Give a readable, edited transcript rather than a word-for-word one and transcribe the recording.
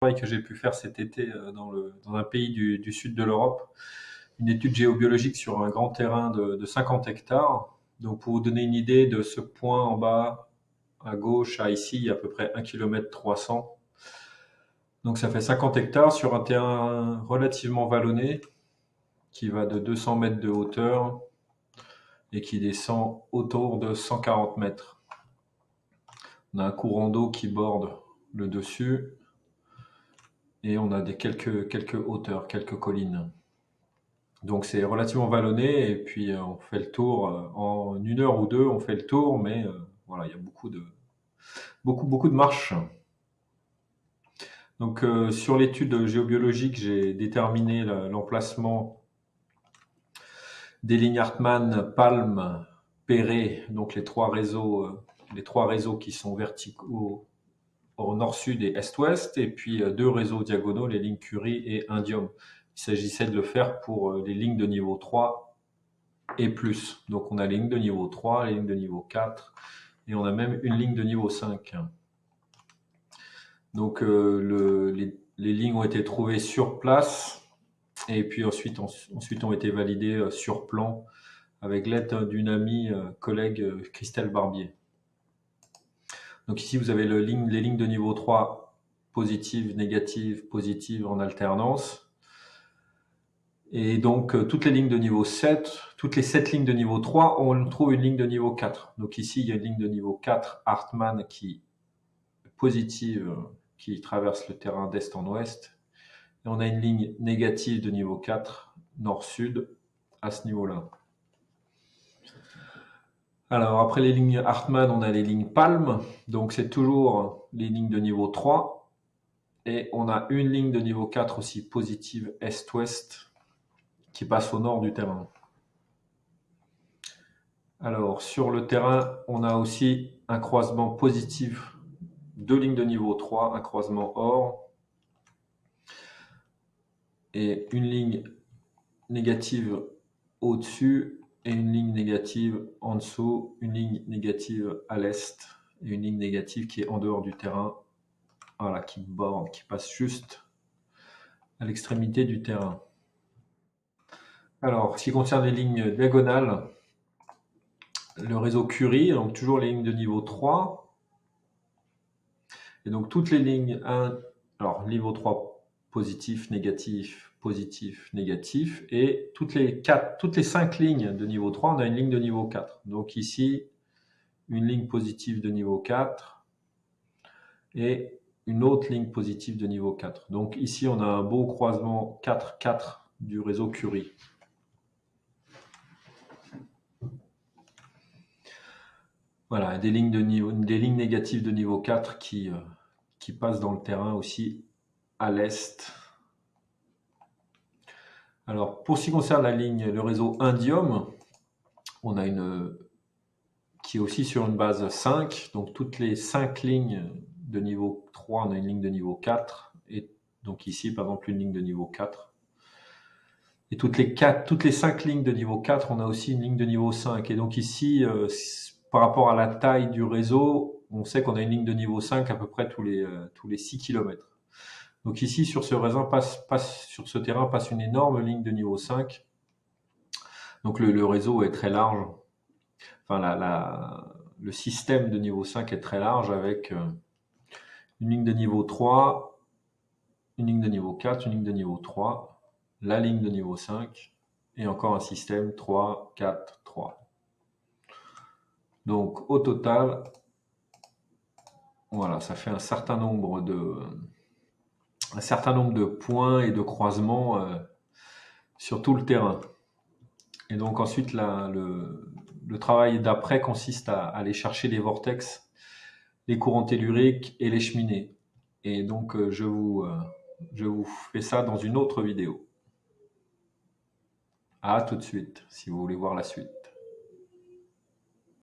Que j'ai pu faire cet été dans un pays du sud de l'Europe, une étude géobiologique sur un grand terrain de 50 hectares. Donc pour vous donner une idée de ce point en bas à gauche à ici, il y a à peu près 1 km 300. Donc ça fait 50 hectares sur un terrain relativement vallonné qui va de 200 mètres de hauteur et qui descend autour de 140 mètres. On a un courant d'eau qui borde le dessus et on a quelques hauteurs, quelques collines. Donc c'est relativement vallonné et puis on fait le tour en 1 heure ou deux, on fait le tour, mais voilà, il y a beaucoup de marches. Donc sur l'étude géobiologique, j'ai déterminé l'emplacement des lignes Hartmann, Palm, Perret, donc les trois réseaux qui sont verticaux au nord-sud et est-ouest, et puis deux réseaux diagonaux, les lignes Curie et Indium. Il s'agissait de le faire pour les lignes de niveau 3 et plus. Donc on a les lignes de niveau 3, les lignes de niveau 4, et on a même une ligne de niveau 5. Donc les lignes ont été trouvées sur place, et puis ensuite ont été validées sur plan avec l'aide d'une amie collègue, Christelle Barbier. Donc ici vous avez les lignes de niveau 3 positives, négatives, positives en alternance. Et donc toutes les lignes de niveau 7, toutes les 7 lignes de niveau 3, on trouve une ligne de niveau 4. Donc ici il y a une ligne de niveau 4 Hartmann qui est positive, qui traverse le terrain d'est en ouest. Et on a une ligne négative de niveau 4 nord-sud à ce niveau-là. Alors après les lignes Hartmann, on a les lignes Palm, donc c'est toujours les lignes de niveau 3. Et on a une ligne de niveau 4 aussi positive est-ouest qui passe au nord du terrain. Alors sur le terrain, on a aussi un croisement positif, deux lignes de niveau 3, un croisement or, et une ligne négative au-dessus et une ligne négative en dessous, une ligne négative à l'est et une ligne négative qui est en dehors du terrain, voilà, qui borde, qui passe juste à l'extrémité du terrain. Alors, ce qui concerne les lignes diagonales, le réseau Curie, donc toujours les lignes de niveau 3, et donc toutes les lignes 1, alors niveau 3 positif, négatif, positif, négatif, et toutes les 5 lignes de niveau 3, on a une ligne de niveau 4. Donc ici, une ligne positive de niveau 4 et une autre ligne positive de niveau 4. Donc ici, on a un beau croisement 4-4 du réseau Curie. Voilà, des lignes négatives de niveau 4 qui passent dans le terrain aussi à l'est. Alors, pour ce qui concerne le réseau Indium, on a qui est aussi sur une base 5. Donc, toutes les 5 lignes de niveau 3, on a une ligne de niveau 4. Et donc ici, par exemple, une ligne de niveau 4. Et toutes les 5 lignes de niveau 4, on a aussi une ligne de niveau 5. Et donc ici, par rapport à la taille du réseau, on sait qu'on a une ligne de niveau 5 à peu près tous les 6 km. Donc ici, sur ce sur ce terrain passe une énorme ligne de niveau 5. Donc le réseau est très large. Enfin, le système de niveau 5 est très large avec une ligne de niveau 3, une ligne de niveau 4, une ligne de niveau 3, la ligne de niveau 5 et encore un système 3, 4, 3. Donc au total, voilà, ça fait un certain nombre de points et de croisements sur tout le terrain. Et donc ensuite, le travail d'après consiste à aller chercher les vortex, les courants telluriques et les cheminées. Et donc je vous fais ça dans une autre vidéo. À tout de suite, si vous voulez voir la suite.